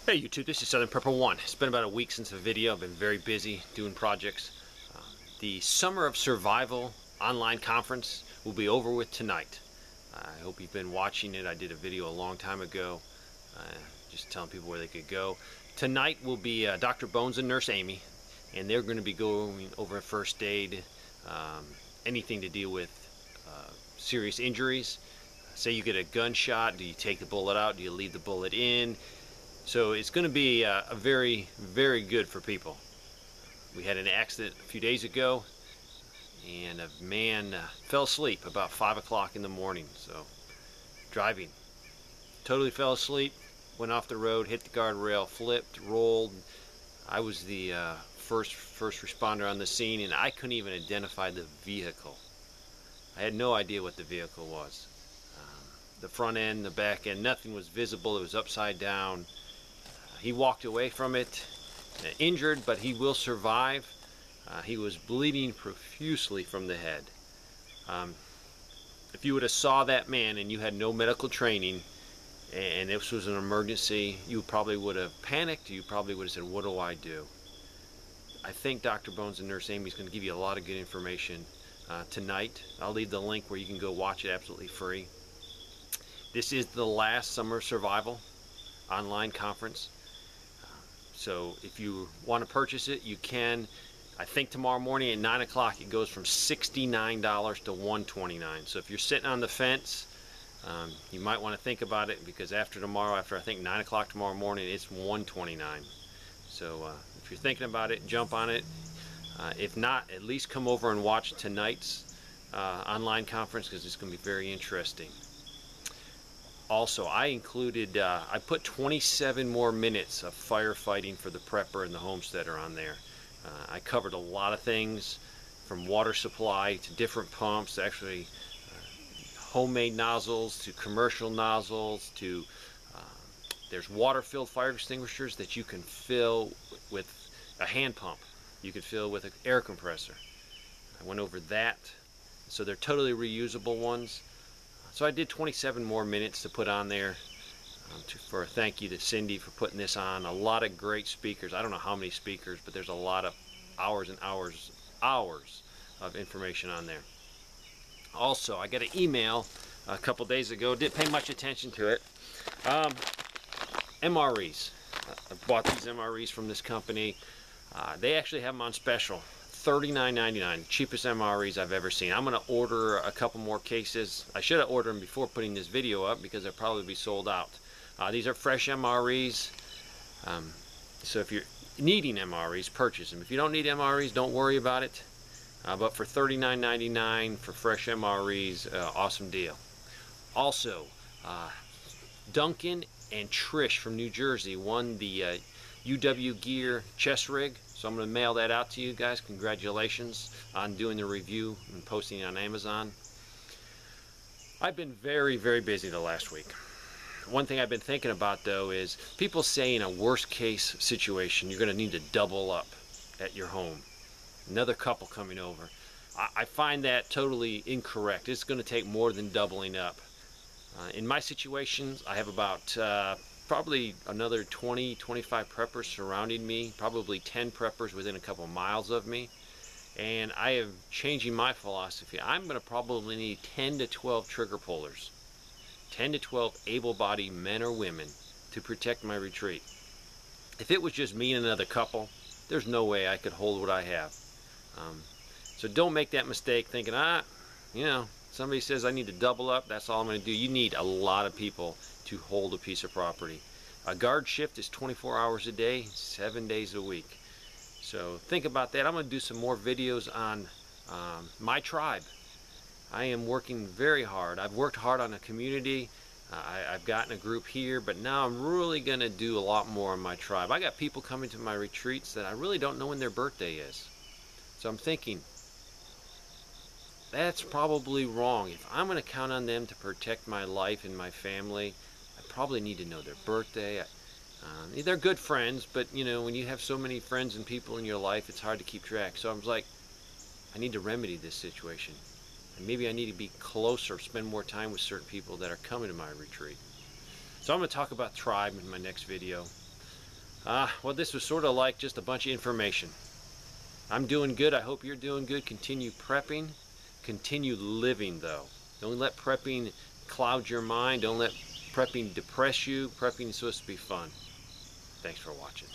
Hey YouTube, this is Southern Prepper 1. It's been about a week since a video. I've been very busy doing projects. The Summer of Survival online conference will be over with tonight. I hope you've been watching it. I did a video a long time ago just telling people where they could go. Tonight will be Dr. Bones and Nurse Amy, and they're going to be going over first aid, anything to deal with serious injuries. Say you get a gunshot, do you take the bullet out? Do you leave the bullet in? So it's going to be a very, very good for people. We had an accident a few days ago, and a man fell asleep about 5 o'clock in the morning. So driving, totally fell asleep, went off the road, hit the guardrail, flipped, rolled. I was the first responder on the scene, and I couldn't even identify the vehicle. I had no idea what the vehicle was. The front end, the back end, nothing was visible. It was upside down. He walked away from it injured, but he will survive. He was bleeding profusely from the head. If you would have saw that man and you had no medical training and this was an emergency, you probably would have panicked. You probably would have said, what do I do? I think Dr. Bones and Nurse Amy is going to give you a lot of good information tonight. I'll leave the link where you can go watch it absolutely free. This is the last Summer Survival online conference. So if you want to purchase it, you can. I think tomorrow morning at 9 o'clock it goes from $69 to $129. So if you're sitting on the fence, you might want to think about it, because after tomorrow, after I think 9 o'clock tomorrow morning, it's $129. So if you're thinking about it, jump on it. If not, at least come over and watch tonight's online conference, because it's going to be very interesting. Also, I included, I put 27 more minutes of firefighting for the prepper and the homesteader on there. I covered a lot of things, from water supply to different pumps, actually homemade nozzles to commercial nozzles to, there's water-filled fire extinguishers that you can fill with a hand pump. You can fill with an air compressor. I went over that. So they're totally reusable ones. So I did 27 more minutes to put on there for a thank you to Cindy for putting this on. A lot of great speakers. I don't know how many speakers, but there's a lot of hours and hours of information on there. Also, I got an email a couple days ago. Didn't pay much attention to it. MREs. I bought these MREs from this company. They actually have them on special. $39.99, cheapest MREs I've ever seen. I'm going to order a couple more cases. I should have ordered them before putting this video up, because they'll probably be sold out. These are fresh MREs. So if you're needing MREs, purchase them. If you don't need MREs, don't worry about it. But for $39.99 for fresh MREs, awesome deal. Also, Duncan and Trish from New Jersey won the UW Gear chest rig. So I'm going to mail that out to you guys. Congratulations on doing the review and posting it on Amazon. I've been very, very busy the last week. One thing I've been thinking about, though, is people say in a worst case situation you're going to need to double up at your home. Another couple coming over. I find that totally incorrect. It's going to take more than doubling up. In my situations, I have about probably another 20-25 preppers surrounding me, probably 10 preppers within a couple miles of me, and I am changing my philosophy. I'm going to probably need 10 to 12 trigger pullers, 10 to 12 able-bodied men or women to protect my retreat. If it was just me and another couple, there's no way I could hold what I have. So don't make that mistake thinking, you know, somebody says I need to double up, that's all I'm going to do. You need a lot of people to hold a piece of property. A guard shift is 24 hours a day, 7 days a week. So think about that. I'm going to do some more videos on my tribe. I am working very hard. I've worked hard on a community. I've gotten a group here, but now I'm really going to do a lot more on my tribe. I got people coming to my retreats that I really don't know when their birthday is. So I'm thinking, that's probably wrong. If I'm going to count on them to protect my life and my family, I probably need to know their birthday. They're good friends, but you know, when you have so many friends and people in your life, it's hard to keep track. So I was like, I need to remedy this situation. And maybe I need to be closer, spend more time with certain people that are coming to my retreat. So I'm going to talk about tribe in my next video. Well, this was sort of like just a bunch of information. I'm doing good. I hope you're doing good. Continue prepping. Continue living, though. Don't let prepping cloud your mind. Don't let prepping depress you. Prepping is supposed to be fun. Thanks for watching.